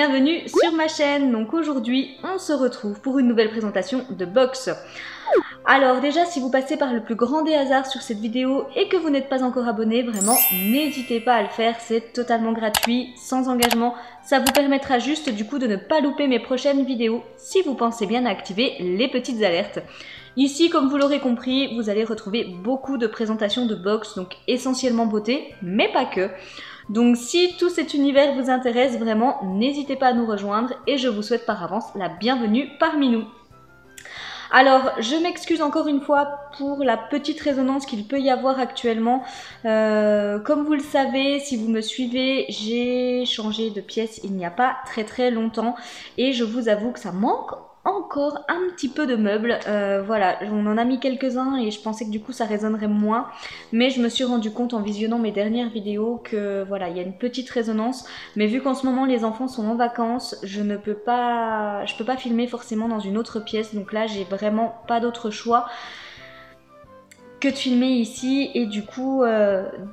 bienvenue sur ma chaîne. Donc aujourd'hui, on se retrouve pour une nouvelle présentation de box. Alors déjà, si vous passez par le plus grand des hasards sur cette vidéo et que vous n'êtes pas encore abonné, vraiment, n'hésitez pas à le faire, c'est totalement gratuit, sans engagement. Ça vous permettra juste du coup de ne pas louper mes prochaines vidéos si vous pensez bien à activer les petites alertes. Ici, comme vous l'aurez compris, vous allez retrouver beaucoup de présentations de box, donc essentiellement beauté, mais pas que. Donc si tout cet univers vous intéresse vraiment, n'hésitez pas à nous rejoindre et je vous souhaite par avance la bienvenue parmi nous. Alors, je m'excuse encore une fois pour la petite résonance qu'il peut y avoir actuellement. Comme vous le savez, si vous me suivez, j'ai changé de pièce il n'y a pas très longtemps et je vous avoue que ça manque encore un petit peu de meubles. Voilà, on en a mis quelques-uns et je pensais que du coup ça résonnerait moins, mais je me suis rendu compte en visionnant mes dernières vidéos que voilà, il y a une petite résonance, mais vu qu'en ce moment les enfants sont en vacances, je peux pas filmer forcément dans une autre pièce, donc là j'ai vraiment pas d'autre choix que de filmer ici et du coup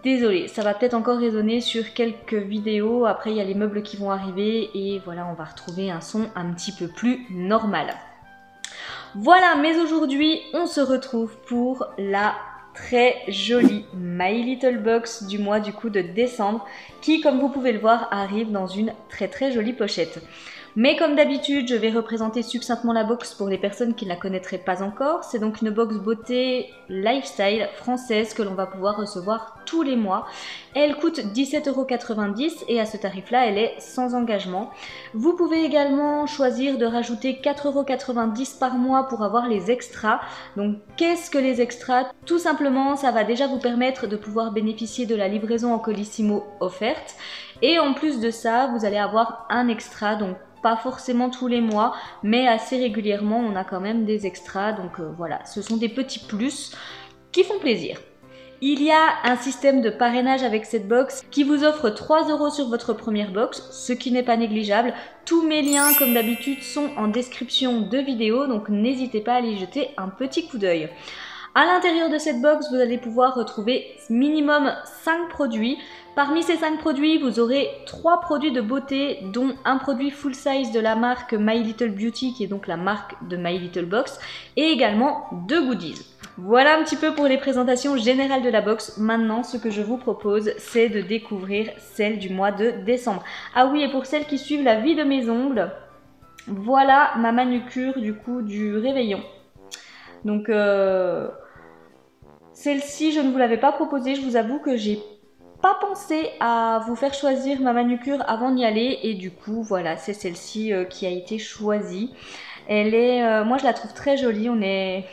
désolée, ça va peut-être encore résonner sur quelques vidéos. Après il y a les meubles qui vont arriver et voilà, on va retrouver un son un petit peu plus normal. Voilà, mais aujourd'hui on se retrouve pour la très jolie My Little Box du mois du coup de décembre qui, comme vous pouvez le voir, arrive dans une très jolie pochette. Mais comme d'habitude, je vais représenter succinctement la box pour les personnes qui ne la connaîtraient pas encore. C'est donc une box beauté lifestyle française que l'on va pouvoir recevoir tous les mois. Elle coûte 17,90 € et à ce tarif-là, elle est sans engagement. Vous pouvez également choisir de rajouter 4,90 € par mois pour avoir les extras. Donc qu'est-ce que les extras? Tout simplement, ça va déjà vous permettre de pouvoir bénéficier de la livraison en Colissimo offerte. Et en plus de ça, vous allez avoir un extra, donc pas forcément tous les mois, mais assez régulièrement, on a quand même des extras. Donc voilà, ce sont des petits plus qui font plaisir. Il y a un système de parrainage avec cette box qui vous offre 3 € sur votre première box, ce qui n'est pas négligeable. Tous mes liens, comme d'habitude, sont en description de vidéo, donc n'hésitez pas à aller jeter un petit coup d'œil. À l'intérieur de cette box, vous allez pouvoir retrouver minimum 5 produits. Parmi ces 5 produits, vous aurez 3 produits de beauté, dont un produit full size de la marque My Little Beauty, qui est donc la marque de My Little Box, et également 2 goodies. Voilà un petit peu pour les présentations générales de la box. Maintenant, ce que je vous propose, c'est de découvrir celle du mois de décembre. Ah oui, et pour celles qui suivent la vie de mes ongles, voilà ma manucure du coup du réveillon. Donc celle-ci, je ne vous l'avais pas proposée, je vous avoue que j'ai pas pensé à vous faire choisir ma manucure avant d'y aller et du coup voilà, c'est celle-ci qui a été choisie. Elle est, moi je la trouve très jolie, on est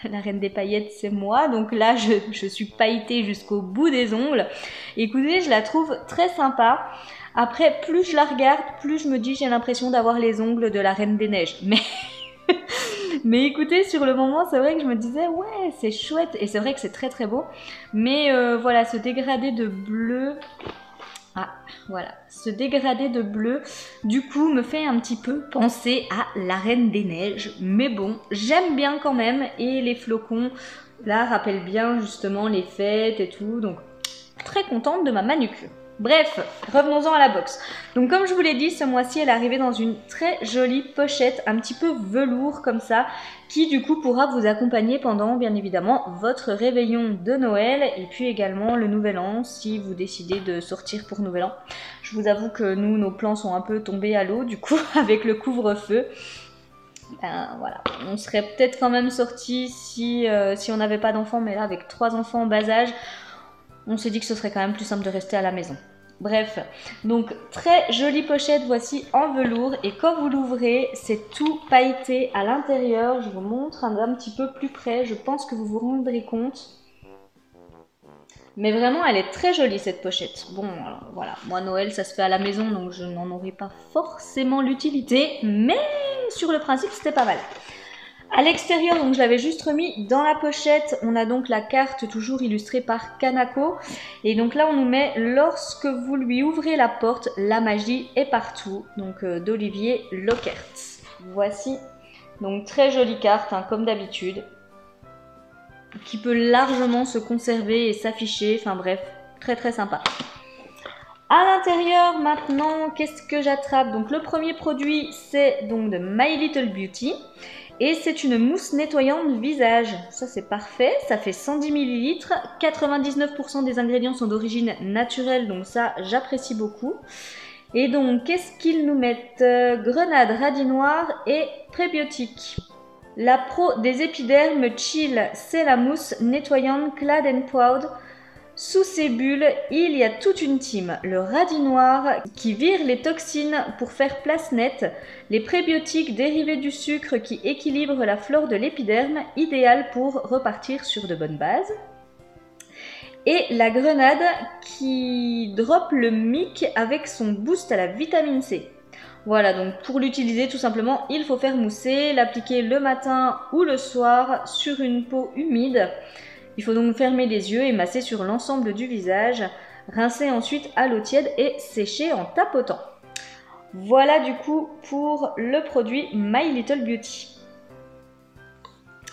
la reine des paillettes, c'est moi, donc là je suis pailletée jusqu'au bout des ongles. Écoutez, je la trouve très sympa. Après, plus je la regarde, plus je me dis j'ai l'impression d'avoir les ongles de la Reine des Neiges, mais écoutez, sur le moment, c'est vrai que je me disais, ouais, c'est chouette. Et c'est vrai que c'est très beau. Mais voilà, ce dégradé de bleu... Ah, voilà. Ce dégradé de bleu, du coup, me fait un petit peu penser à la Reine des Neiges. Mais bon, j'aime bien quand même. Et les flocons, là, rappellent bien justement les fêtes et tout. Donc, très contente de ma manucure. Bref, revenons-en à la box. Donc comme je vous l'ai dit, ce mois-ci, elle est arrivée dans une très jolie pochette, un petit peu velours comme ça, qui du coup pourra vous accompagner pendant, bien évidemment, votre réveillon de Noël et puis également le Nouvel An, si vous décidez de sortir pour Nouvel An. Je vous avoue que nous, nos plans sont un peu tombés à l'eau, du coup, avec le couvre-feu. Voilà, on serait peut-être quand même sortis si on n'avait pas d'enfants, mais là, avec 3 enfants en bas âge, on s'est dit que ce serait quand même plus simple de rester à la maison. Bref, donc très jolie pochette, voici en velours. Et quand vous l'ouvrez, c'est tout pailleté à l'intérieur. Je vous montre un petit peu plus près, je pense que vous vous rendrez compte. Mais vraiment, elle est très jolie cette pochette. Bon, alors, voilà, moi Noël, ça se fait à la maison, donc je n'en aurai pas forcément l'utilité. Mais sur le principe, c'était pas mal. À l'extérieur, donc je l'avais juste remis dans la pochette, on a donc la carte toujours illustrée par Kanako. Et donc là on nous met, lorsque vous lui ouvrez la porte, la magie est partout. Donc d'Olivier Lockert. Voici, donc très jolie carte, hein, comme d'habitude. Qui peut largement se conserver et s'afficher, enfin bref, très sympa. À l'intérieur maintenant, qu'est-ce que j'attrape? Donc le premier produit, c'est donc de My Little Beauty. Et c'est une mousse nettoyante visage. Ça c'est parfait, ça fait 110 ml. 99% des ingrédients sont d'origine naturelle, donc ça j'apprécie beaucoup. Et donc qu'est-ce qu'ils nous mettent? Grenade, radis noir et prébiotiques. La pro des épidermes chill, c'est la mousse nettoyante Clad & Proud. Sous ces bulles, il y a toute une team. Le radis noir qui vire les toxines pour faire place nette, les prébiotiques dérivés du sucre qui équilibrent la flore de l'épiderme, idéal pour repartir sur de bonnes bases. Et la grenade qui drop le mic avec son boost à la vitamine C. Voilà, donc pour l'utiliser tout simplement, il faut faire mousser, l'appliquer le matin ou le soir sur une peau humide. Il faut donc fermer les yeux et masser sur l'ensemble du visage, rincer ensuite à l'eau tiède et sécher en tapotant. Voilà du coup pour le produit My Little Beauty.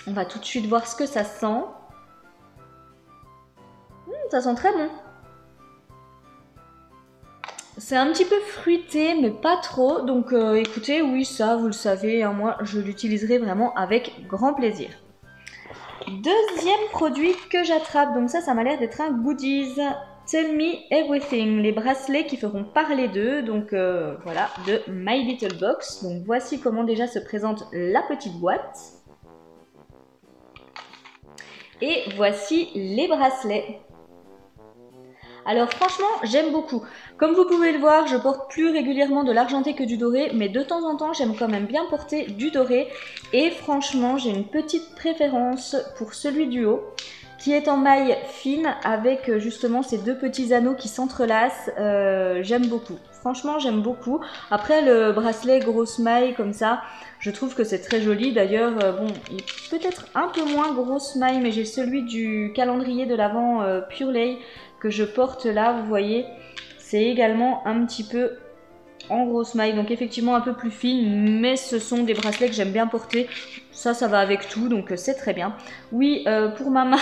On va tout de suite voir ce que ça sent. Ça sent très bon. C'est un petit peu fruité mais pas trop, donc écoutez, oui ça vous le savez, hein, moi je l'utiliserai vraiment avec grand plaisir. Deuxième produit que j'attrape, donc ça m'a l'air d'être un goodies. Tell Me Everything, les bracelets qui feront parler d'eux, donc voilà, de My Little Box. Donc voici comment déjà se présente la petite boîte. Et voici les bracelets. Alors franchement, j'aime beaucoup. Comme vous pouvez le voir, je porte plus régulièrement de l'argenté que du doré, mais de temps en temps, j'aime quand même bien porter du doré. Et franchement, j'ai une petite préférence pour celui du haut, qui est en maille fine avec justement ces deux petits anneaux qui s'entrelacent. J'aime beaucoup. Franchement, j'aime beaucoup. Après, le bracelet grosse maille comme ça, je trouve que c'est très joli. D'ailleurs, bon, il est peut-être un peu moins grosse maille, mais j'ai celui du calendrier de l'Avent Pure Lay que je porte là, vous voyez. C'est également un petit peu en grosse maille, donc effectivement un peu plus fine, mais ce sont des bracelets que j'aime bien porter. Ça va avec tout, donc c'est très bien. Oui, pour ma main,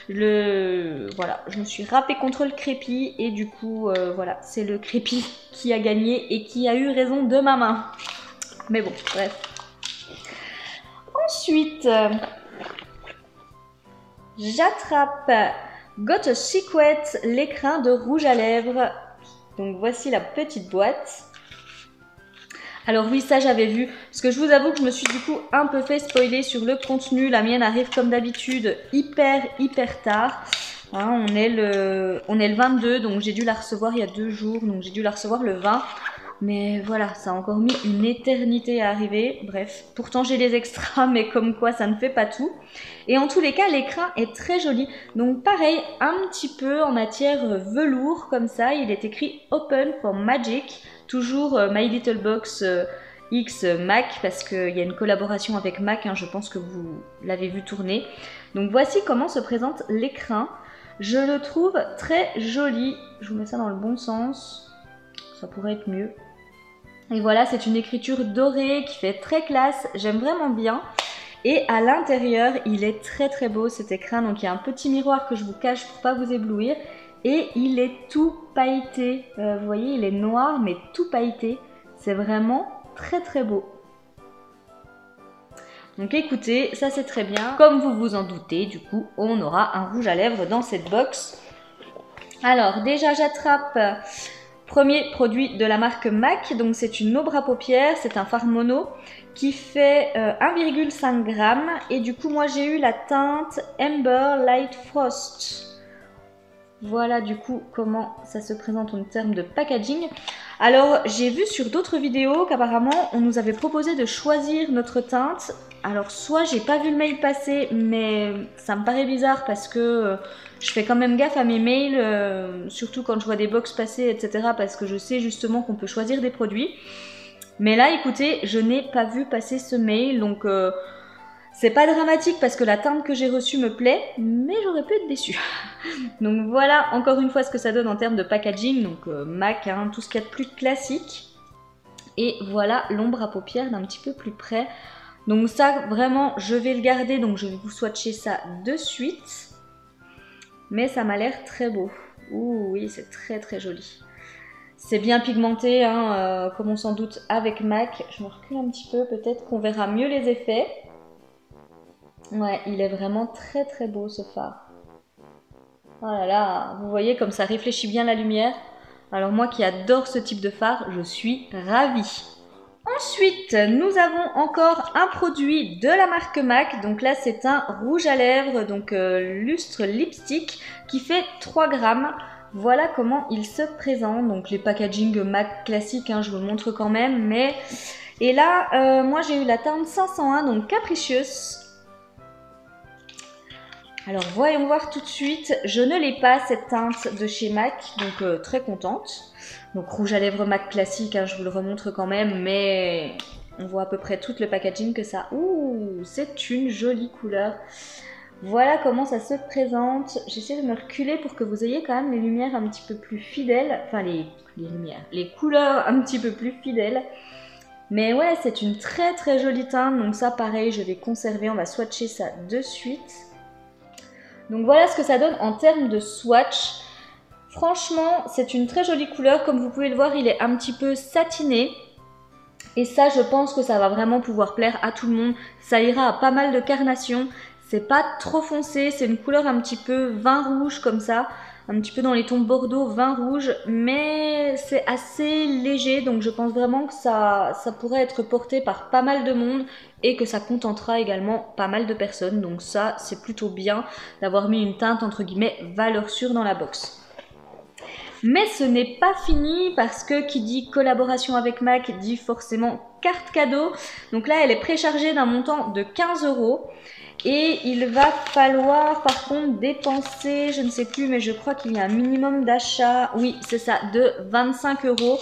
voilà, je me suis râpée contre le crépi et du coup, voilà, c'est le crépi qui a gagné et qui a eu raison de ma main. Mais bon, bref. Ensuite, j'attrape Got a Secret, l'écrin de rouge à lèvres. Donc voici la petite boîte. Alors oui, ça j'avais vu, parce que je vous avoue que je me suis du coup un peu fait spoiler sur le contenu. La mienne arrive comme d'habitude hyper tard. Hein, on est le 22, donc j'ai dû la recevoir il y a 2 jours, donc j'ai dû la recevoir le 20. Mais voilà, ça a encore mis une éternité à arriver. Bref, pourtant j'ai les extras, mais comme quoi ça ne fait pas tout. Et en tous les cas, l'écrin est très joli. Donc pareil, un petit peu en matière velours, comme ça. Il est écrit Open for Magic. Toujours My Little Box X MAC, parce qu'il y a une collaboration avec MAC, hein, je pense que vous l'avez vu tourner. Donc voici comment se présente l'écrin. Je le trouve très joli. Je vous mets ça dans le bon sens. Ça pourrait être mieux. Et voilà, c'est une écriture dorée qui fait très classe, j'aime vraiment bien. Et à l'intérieur, il est très beau cet écrin. Donc il y a un petit miroir que je vous cache pour pas vous éblouir. Et il est tout pailleté. Vous voyez, il est noir mais tout pailleté. C'est vraiment très beau. Donc écoutez, ça c'est très bien. Comme vous vous en doutez, du coup, on aura un rouge à lèvres dans cette box. Alors déjà, j'attrape... Premier produit de la marque MAC, donc c'est une aubre à paupières, c'est un fard mono qui fait 1,5 g et du coup moi j'ai eu la teinte Amber Light Frost. Voilà du coup comment ça se présente en termes de packaging. Alors j'ai vu sur d'autres vidéos qu'apparemment on nous avait proposé de choisir notre teinte. Alors soit j'ai pas vu le mail passer, mais ça me paraît bizarre parce que je fais quand même gaffe à mes mails, surtout quand je vois des box passer, etc. parce que je sais justement qu'on peut choisir des produits. Mais là écoutez, je n'ai pas vu passer ce mail, donc c'est pas dramatique parce que la teinte que j'ai reçue me plaît, mais j'aurais pu être déçue. Donc voilà encore une fois ce que ça donne en termes de packaging, donc MAC, hein, tout ce qu'il y a de plus classique. Et voilà l'ombre à paupières d'un petit peu plus près. Donc ça vraiment je vais le garder, donc je vais vous swatcher ça de suite. Mais ça m'a l'air très beau. Ouh oui, c'est très joli. C'est bien pigmenté, hein, comme on s'en doute avec MAC. Je me recule un petit peu, peut-être qu'on verra mieux les effets. Ouais, il est vraiment très très beau ce fard. Oh là là, vous voyez comme ça réfléchit bien la lumière. Alors moi qui adore ce type de fard, je suis ravie. Ensuite, nous avons encore un produit de la marque MAC. Donc là, c'est un rouge à lèvres, donc lustre lipstick qui fait 3 grammes. Voilà comment il se présente. Donc les packaging MAC classiques, hein, je vous le montre quand même. Mais... Et là, moi j'ai eu la teinte 501, donc Capricious. Alors voyons voir tout de suite. Je ne l'ai pas cette teinte de chez MAC, donc très contente. Donc rouge à lèvres MAC classique, hein, je vous le remontre quand même, mais on voit à peu près tout le packaging que ça... Ouh, c'est une jolie couleur. Voilà comment ça se présente. J'essaie de me reculer pour que vous ayez quand même les lumières un petit peu plus fidèles. Enfin les couleurs un petit peu plus fidèles. Mais ouais, c'est une très très jolie teinte. Donc ça pareil, je vais conserver, on va swatcher ça de suite. Donc voilà ce que ça donne en termes de swatch. Franchement, c'est une très jolie couleur. Comme vous pouvez le voir, il est un petit peu satiné. Et ça, je pense que ça va vraiment pouvoir plaire à tout le monde. Ça ira à pas mal de carnations. C'est pas trop foncé, c'est une couleur un petit peu vin rouge comme ça. Un petit peu dans les tons bordeaux, vin rouge. Mais c'est assez léger, donc je pense vraiment que ça pourrait être porté par pas mal de monde. Et que ça contentera également pas mal de personnes. Donc ça, c'est plutôt bien d'avoir mis une teinte entre guillemets valeur sûre dans la box. Mais ce n'est pas fini parce que qui dit collaboration avec MAC dit forcément carte cadeau. Donc là, elle est préchargée d'un montant de 15 €. Et il va falloir par contre dépenser, je ne sais plus, mais je crois qu'il y a un minimum d'achat, oui c'est ça, de 25 €.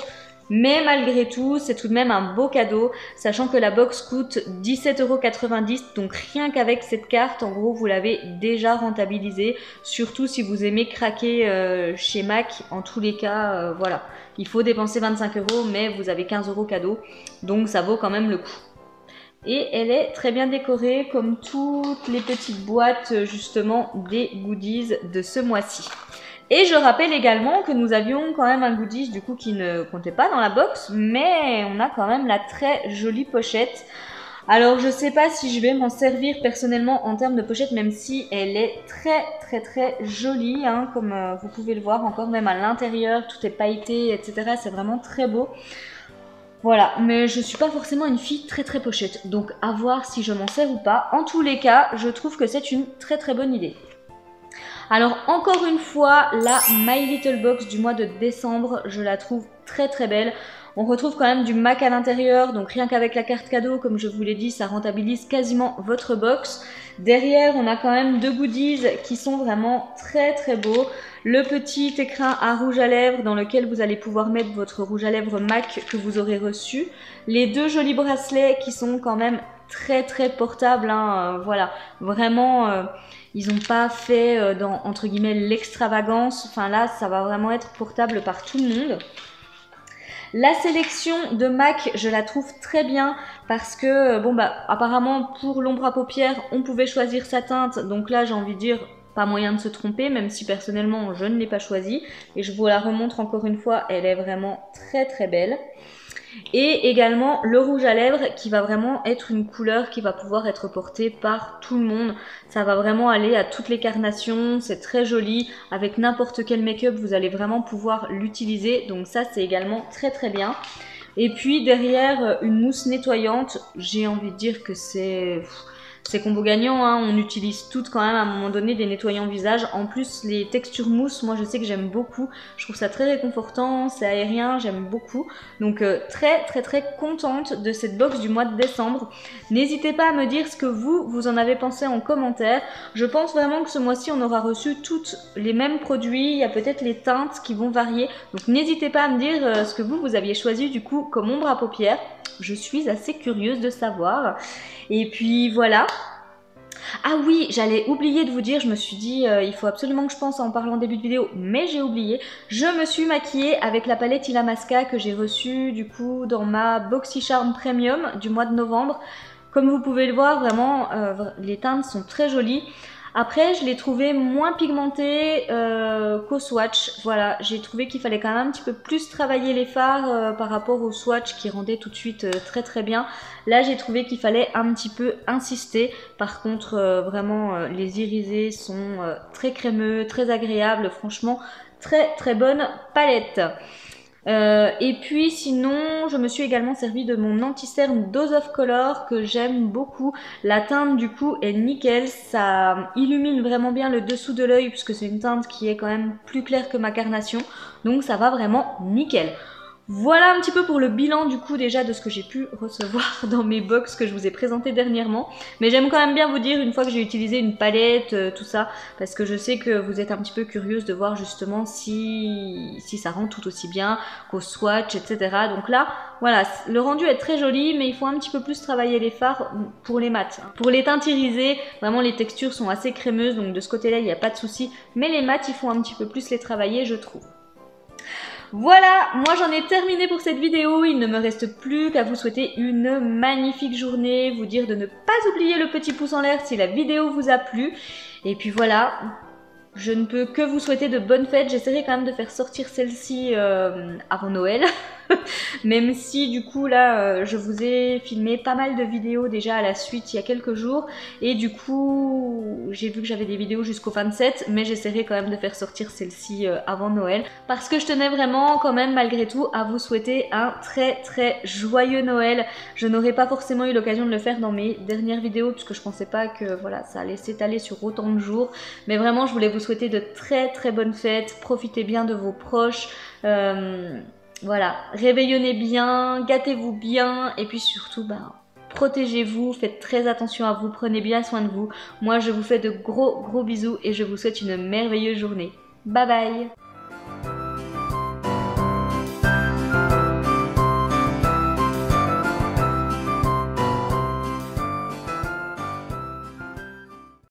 Mais malgré tout, c'est tout de même un beau cadeau, sachant que la box coûte 17,90 €. Donc rien qu'avec cette carte, en gros, vous l'avez déjà rentabilisé. Surtout si vous aimez craquer chez MAC. En tous les cas, voilà. Il faut dépenser 25 €, mais vous avez 15 € cadeau. Donc ça vaut quand même le coup. Et elle est très bien décorée comme toutes les petites boîtes justement des goodies de ce mois-ci. Et je rappelle également que nous avions quand même un goodies du coup qui ne comptait pas dans la box, mais on a quand même la très jolie pochette. Alors je sais pas si je vais m'en servir personnellement en termes de pochette, même si elle est très jolie, hein, comme vous pouvez le voir, encore même à l'intérieur, tout est pailleté, etc. C'est vraiment très beau. Voilà, mais je suis pas forcément une fille très pochette, donc à voir si je m'en sers ou pas. En tous les cas, je trouve que c'est une très bonne idée. Alors encore une fois, la My Little Box du mois de décembre, je la trouve très belle. On retrouve quand même du MAC à l'intérieur, donc rien qu'avec la carte cadeau, comme je vous l'ai dit, ça rentabilise quasiment votre box. Derrière, on a quand même deux goodies qui sont vraiment très beaux. Le petit écrin à rouge à lèvres dans lequel vous allez pouvoir mettre votre rouge à lèvres MAC que vous aurez reçu. Les deux jolis bracelets qui sont quand même très portables, hein, voilà, vraiment... Ils n'ont pas fait dans, entre guillemets, l'extravagance. Enfin là, ça va vraiment être portable par tout le monde. La sélection de MAC, je la trouve très bien parce que, bon bah, apparemment pour l'ombre à paupières, on pouvait choisir sa teinte. Donc là, j'ai envie de dire, pas moyen de se tromper, même si personnellement, je ne l'ai pas choisie. Et je vous la remontre encore une fois, elle est vraiment très belle. Et également le rouge à lèvres qui va vraiment être une couleur qui va pouvoir être portée par tout le monde. Ça va vraiment aller à toutes les carnations, c'est très joli. Avec n'importe quel make-up, vous allez vraiment pouvoir l'utiliser. Donc ça, c'est également très bien. Et puis derrière, une mousse nettoyante. J'ai envie de dire que c'est combo gagnant, hein. On utilise toutes quand même à un moment donné des nettoyants visage. En plus, les textures mousse, moi je sais que j'aime beaucoup. Je trouve ça très réconfortant, c'est aérien, j'aime beaucoup. Donc très contente de cette box du mois de décembre. N'hésitez pas à me dire ce que vous en avez pensé en commentaire. Je pense vraiment que ce mois-ci, on aura reçu toutes les mêmes produits. Il y a peut-être les teintes qui vont varier. Donc n'hésitez pas à me dire ce que vous aviez choisi du coup comme ombre à paupières. Je suis assez curieuse de savoir. Et puis voilà. Ah oui, j'allais oublier de vous dire, je me suis dit, il faut absolument que je pense en parlant en début de vidéo, mais j'ai oublié. Je me suis maquillée avec la palette Illamasqua que j'ai reçue du coup dans ma BoxyCharm Premium du mois de novembre. Comme vous pouvez le voir, vraiment, les teintes sont très jolies. Après, je l'ai trouvé moins pigmenté qu'au swatch. Voilà, j'ai trouvé qu'il fallait quand même un petit peu plus travailler les fards par rapport au swatch qui rendait tout de suite très très bien. Là, j'ai trouvé qu'il fallait un petit peu insister. Par contre, vraiment, les irisés sont très crémeux, très agréables. Franchement, très très bonne palette. Et puis sinon, je me suis également servi de mon anti-cerne Dose of Color que j'aime beaucoup. La teinte du coup est nickel, ça illumine vraiment bien le dessous de l'œil puisque c'est une teinte qui est quand même plus claire que ma carnation. Donc ça va vraiment nickel. Voilà un petit peu pour le bilan du coup déjà de ce que j'ai pu recevoir dans mes box que je vous ai présenté dernièrement. Mais j'aime quand même bien vous dire une fois que j'ai utilisé une palette, tout ça, parce que je sais que vous êtes un petit peu curieuse de voir justement si ça rend tout aussi bien qu'au swatch, etc. Donc là, voilà, le rendu est très joli, mais il faut un petit peu plus travailler les fards pour les mats. Pour les teintes irisées, vraiment les textures sont assez crémeuses, donc de ce côté-là, il n'y a pas de souci. Mais les mats, il faut un petit peu plus les travailler, je trouve. Voilà, moi j'en ai terminé pour cette vidéo, il ne me reste plus qu'à vous souhaiter une magnifique journée, vous dire de ne pas oublier le petit pouce en l'air si la vidéo vous a plu. Et puis voilà, je ne peux que vous souhaiter de bonnes fêtes, j'essaierai quand même de faire sortir celle-ci avant Noël. Même si du coup là je vous ai filmé pas mal de vidéos déjà à la suite il y a quelques jours et du coup j'ai vu que j'avais des vidéos jusqu'au 27 mais j'essaierai quand même de faire sortir celle-ci avant Noël parce que je tenais vraiment quand même malgré tout à vous souhaiter un très très joyeux Noël. Je n'aurais pas forcément eu l'occasion de le faire dans mes dernières vidéos puisque je pensais pas que voilà ça allait s'étaler sur autant de jours, mais vraiment je voulais vous souhaiter de très très bonnes fêtes, profitez bien de vos proches. Voilà, réveillonnez bien, gâtez-vous bien et puis surtout, protégez-vous, faites très attention à vous, prenez bien soin de vous. Moi, je vous fais de gros bisous et je vous souhaite une merveilleuse journée. Bye bye!